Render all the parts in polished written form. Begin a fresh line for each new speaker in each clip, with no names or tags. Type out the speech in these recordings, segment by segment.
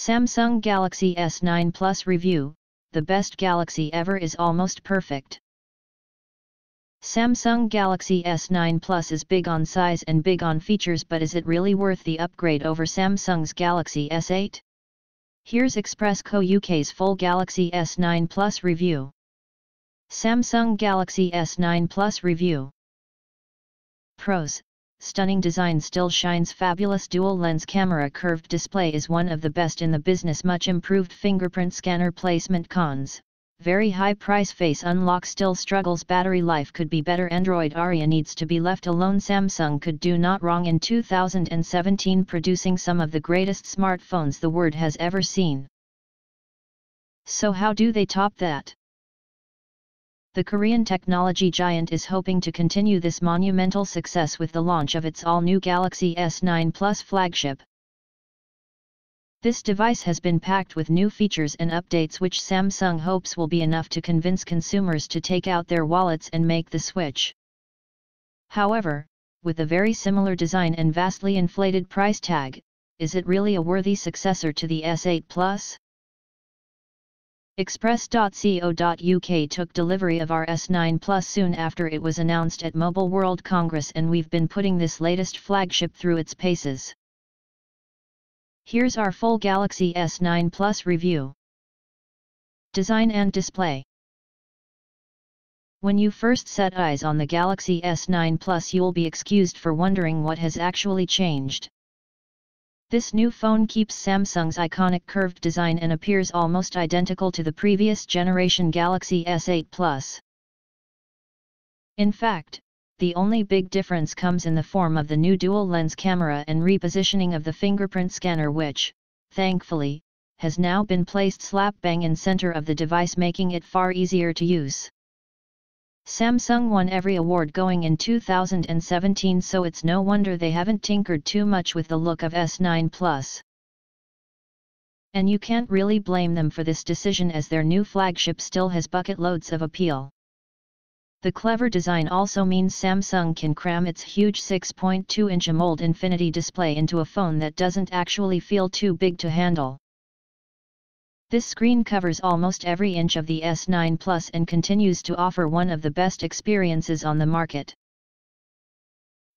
Samsung Galaxy S9 Plus review, the best Galaxy ever is almost perfect. Samsung Galaxy S9 Plus is big on size and big on features, but is it really worth the upgrade over Samsung's Galaxy S8? Here's Express Co UK's full Galaxy S9 Plus review. Samsung Galaxy S9 Plus review. Pros: stunning design still shines, fabulous dual-lens camera, curved display is one of the best in the business, much improved fingerprint scanner, placement cons, very high price, face unlock still struggles, battery life could be better, Android Oreo needs to be left alone, Samsung could do not wrong in 2017, producing some of the greatest smartphones the world has ever seen. So how do they top that? The Korean technology giant is hoping to continue this monumental success with the launch of its all-new Galaxy S9 Plus flagship. This device has been packed with new features and updates which Samsung hopes will be enough to convince consumers to take out their wallets and make the switch. However, with a very similar design and vastly inflated price tag, is it really a worthy successor to the S8 Plus? Express.Co.uk took delivery of our S9 Plus soon after it was announced at Mobile World Congress, and we've been putting this latest flagship through its paces. Here's our full Galaxy S9 Plus review. Design and display. When you first set eyes on the Galaxy S9 Plus, you'll be excused for wondering what has actually changed. This new phone keeps Samsung's iconic curved design and appears almost identical to the previous generation Galaxy S8 Plus. In fact, the only big difference comes in the form of the new dual-lens camera and repositioning of the fingerprint scanner, which, thankfully, has now been placed slap bang in center of the device, making it far easier to use. Samsung won every award going in 2017, so it's no wonder they haven't tinkered too much with the look of S9 Plus. And you can't really blame them for this decision, as their new flagship still has bucket loads of appeal. The clever design also means Samsung can cram its huge 6.2-inch AMOLED Infinity display into a phone that doesn't actually feel too big to handle. This screen covers almost every inch of the S9 Plus and continues to offer one of the best experiences on the market.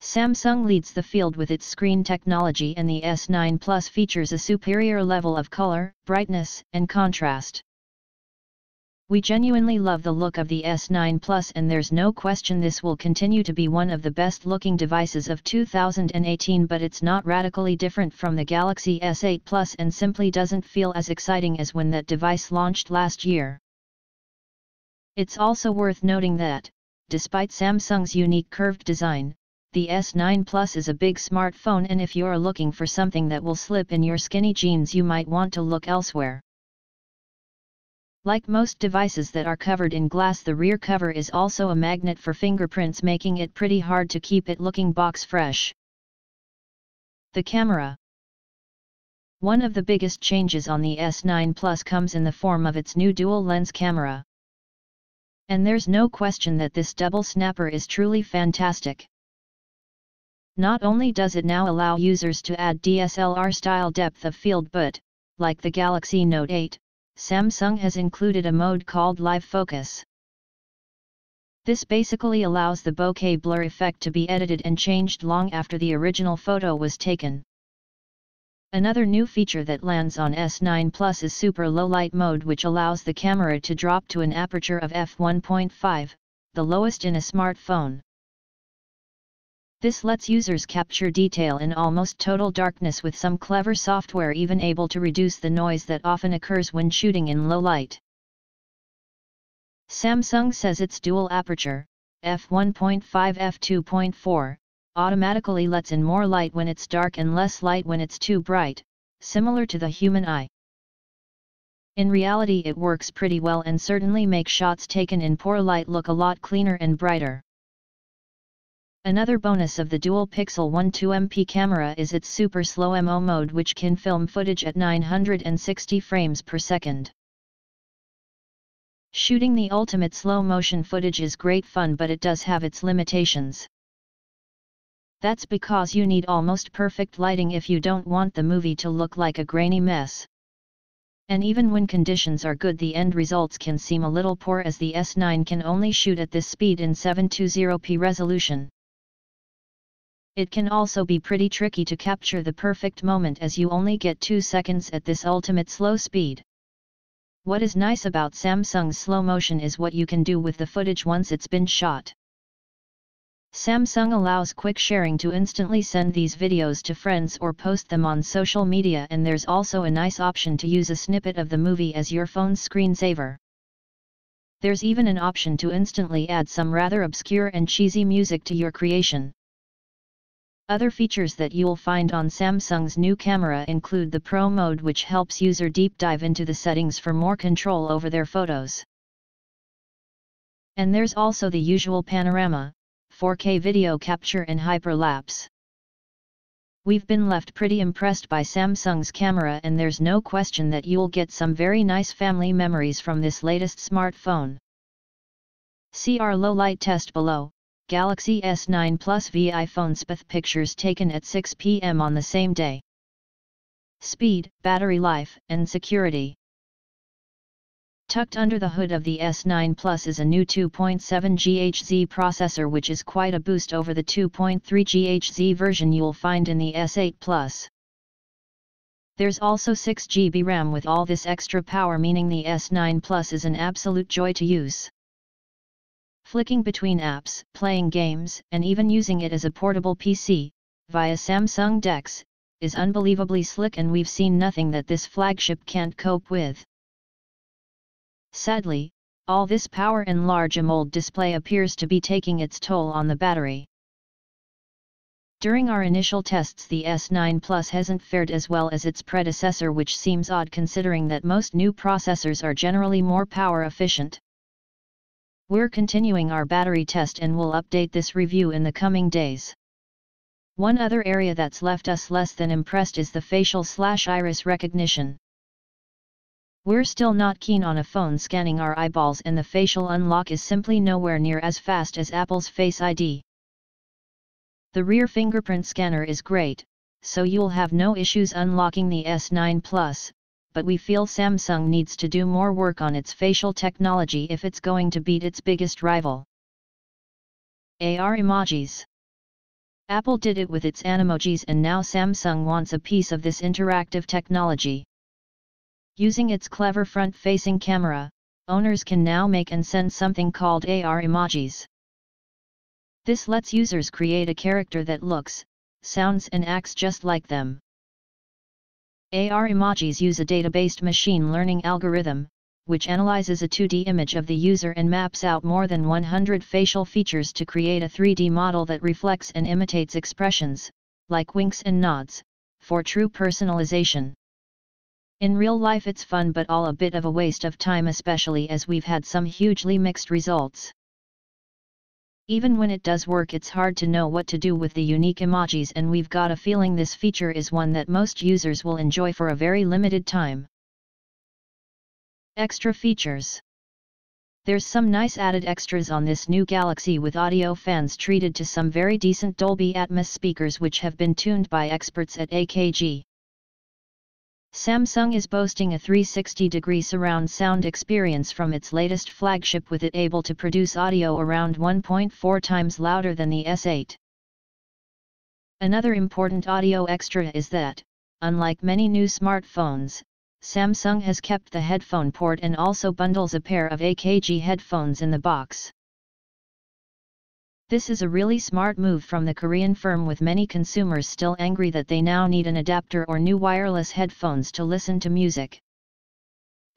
Samsung leads the field with its screen technology, and the S9 Plus features a superior level of color, brightness, and contrast. We genuinely love the look of the S9 Plus, and there's no question this will continue to be one of the best-looking devices of 2018, but it's not radically different from the Galaxy S8 Plus and simply doesn't feel as exciting as when that device launched last year. It's also worth noting that, despite Samsung's unique curved design, the S9 Plus is a big smartphone, and if you're looking for something that will slip in your skinny jeans, you might want to look elsewhere. Like most devices that are covered in glass, the rear cover is also a magnet for fingerprints, making it pretty hard to keep it looking box fresh. The camera. One of the biggest changes on the S9 Plus comes in the form of its new dual-lens camera. And there's no question that this double snapper is truly fantastic. Not only does it now allow users to add DSLR-style depth of field, but, like the Galaxy Note 8, Samsung has included a mode called Live Focus. This basically allows the bokeh blur effect to be edited and changed long after the original photo was taken. Another new feature that lands on S9 Plus is super low light mode, which allows the camera to drop to an aperture of f1.5, the lowest in a smartphone. This lets users capture detail in almost total darkness, with some clever software even able to reduce the noise that often occurs when shooting in low light. Samsung says its dual aperture, f1.5 f2.4, automatically lets in more light when it's dark and less light when it's too bright, similar to the human eye. In reality, it works pretty well and certainly makes shots taken in poor light look a lot cleaner and brighter. Another bonus of the dual-pixel 12MP camera is its super slow MO mode, which can film footage at 960 frames per second. Shooting the ultimate slow-motion footage is great fun, but it does have its limitations. That's because you need almost perfect lighting if you don't want the movie to look like a grainy mess. And even when conditions are good, the end results can seem a little poor, as the S9 can only shoot at this speed in 720p resolution. It can also be pretty tricky to capture the perfect moment, as you only get 2 seconds at this ultimate slow speed. What is nice about Samsung's slow motion is what you can do with the footage once it's been shot. Samsung allows quick sharing to instantly send these videos to friends or post them on social media, and there's also a nice option to use a snippet of the movie as your phone's screensaver. There's even an option to instantly add some rather obscure and cheesy music to your creation. Other features that you'll find on Samsung's new camera include the Pro mode, which helps user deep dive into the settings for more control over their photos. And there's also the usual panorama, 4K video capture and hyperlapse. We've been left pretty impressed by Samsung's camera, and there's no question that you'll get some very nice family memories from this latest smartphone. See our low light test below. Galaxy S9 Plus v iPhone SPF pictures taken at 6 p.m. on the same day. Speed, battery life, and security. Tucked under the hood of the S9 Plus is a new 2.7 GHz processor, which is quite a boost over the 2.3 GHz version you'll find in the S8 Plus. There's also 6 GB RAM with all this extra power, meaning the S9 Plus is an absolute joy to use. Flicking between apps, playing games, and even using it as a portable PC, via Samsung DeX, is unbelievably slick, and we've seen nothing that this flagship can't cope with. Sadly, all this power and large AMOLED display appears to be taking its toll on the battery. During our initial tests, the S9 Plus hasn't fared as well as its predecessor, which seems odd considering that most new processors are generally more power efficient. We're continuing our battery test and will update this review in the coming days. One other area that's left us less than impressed is the facial/iris recognition. We're still not keen on a phone scanning our eyeballs, and the facial unlock is simply nowhere near as fast as Apple's Face ID. The rear fingerprint scanner is great, so you'll have no issues unlocking the S9 Plus, but we feel Samsung needs to do more work on its facial technology if it's going to beat its biggest rival. AR emojis. Apple did it with its Animojis, and now Samsung wants a piece of this interactive technology. Using its clever front-facing camera, owners can now make and send something called AR emojis. This lets users create a character that looks, sounds, and acts just like them. AR emojis use a data-based machine learning algorithm, which analyzes a 2D image of the user and maps out more than 100 facial features to create a 3D model that reflects and imitates expressions, like winks and nods, for true personalization. In real life it's fun, but all a bit of a waste of time, especially as we've had some hugely mixed results. Even when it does work, it's hard to know what to do with the unique emojis, and we've got a feeling this feature is one that most users will enjoy for a very limited time. Extra features. There's some nice added extras on this new Galaxy, with audio fans treated to some very decent Dolby Atmos speakers which have been tuned by experts at AKG. Samsung is boasting a 360-degree surround sound experience from its latest flagship, with it able to produce audio around 1.4 times louder than the S8. Another important audio extra is that, unlike many new smartphones, Samsung has kept the headphone port and also bundles a pair of AKG headphones in the box. This is a really smart move from the Korean firm, with many consumers still angry that they now need an adapter or new wireless headphones to listen to music.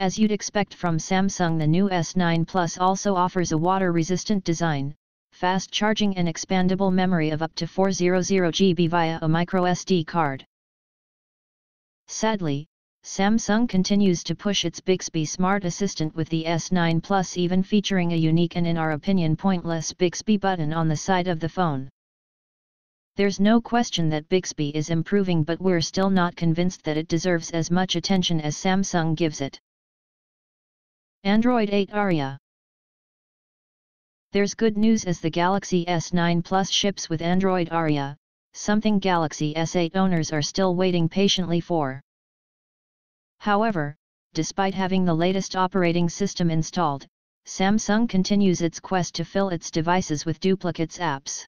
As you'd expect from Samsung, the new S9 Plus also offers a water-resistant design, fast charging, and expandable memory of up to 400 GB via a microSD card. Sadly, Samsung continues to push its Bixby smart assistant with the S9 Plus, even featuring a unique and, in our opinion, pointless Bixby button on the side of the phone. There's no question that Bixby is improving, but we're still not convinced that it deserves as much attention as Samsung gives it. Android 8 Aria. There's good news, as the Galaxy S9 Plus ships with Android Aria, something Galaxy S8 owners are still waiting patiently for. However, despite having the latest operating system installed, Samsung continues its quest to fill its devices with duplicate apps.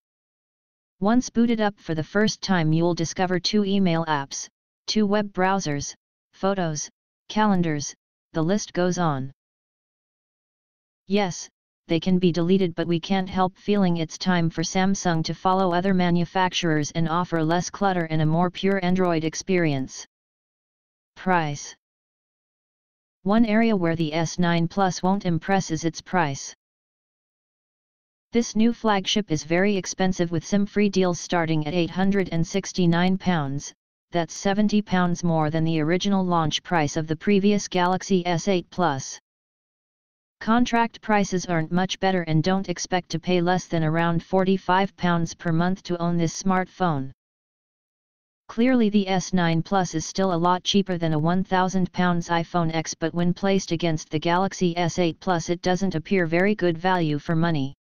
Once booted up for the first time, you'll discover 2 email apps, 2 web browsers, photos, calendars, the list goes on. Yes, they can be deleted, but we can't help feeling it's time for Samsung to follow other manufacturers and offer less clutter and a more pure Android experience. Price. One area where the S9 Plus won't impress is its price. This new flagship is very expensive, with SIM-free deals starting at £869, that's £70 more than the original launch price of the previous Galaxy S8 Plus. Contract prices aren't much better, and don't expect to pay less than around £45 per month to own this smartphone. Clearly the S9 Plus is still a lot cheaper than a £1,000 iPhone X, but when placed against the Galaxy S8 Plus it doesn't appear very good value for money.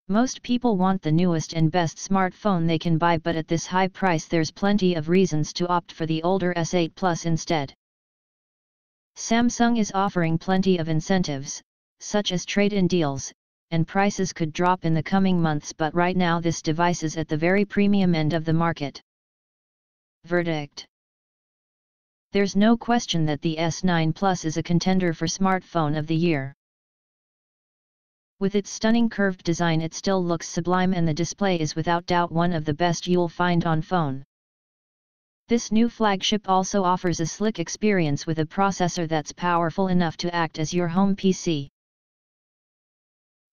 Most people want the newest and best smartphone they can buy, but at this high price there's plenty of reasons to opt for the older S8 Plus instead. Samsung is offering plenty of incentives, such as trade-in deals, and prices could drop in the coming months, but right now this device is at the very premium end of the market. Verdict. There's no question that the S9 Plus is a contender for Smartphone of the Year. With its stunning curved design it still looks sublime, and the display is without doubt one of the best you'll find on phone. This new flagship also offers a slick experience with a processor that's powerful enough to act as your home PC.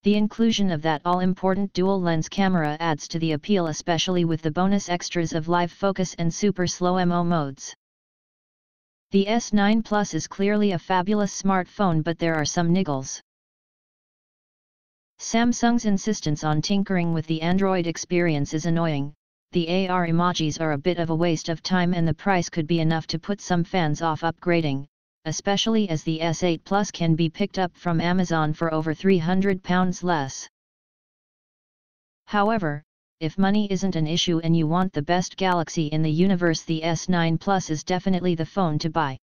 The inclusion of that all-important dual-lens camera adds to the appeal, especially with the bonus extras of live focus and super slow MO modes. The S9 Plus is clearly a fabulous smartphone, but there are some niggles. Samsung's insistence on tinkering with the Android experience is annoying. The AR emojis are a bit of a waste of time, and the price could be enough to put some fans off upgrading, especially as the S8 Plus can be picked up from Amazon for over £300 less. However, if money isn't an issue and you want the best Galaxy in the universe, the S9 Plus is definitely the phone to buy.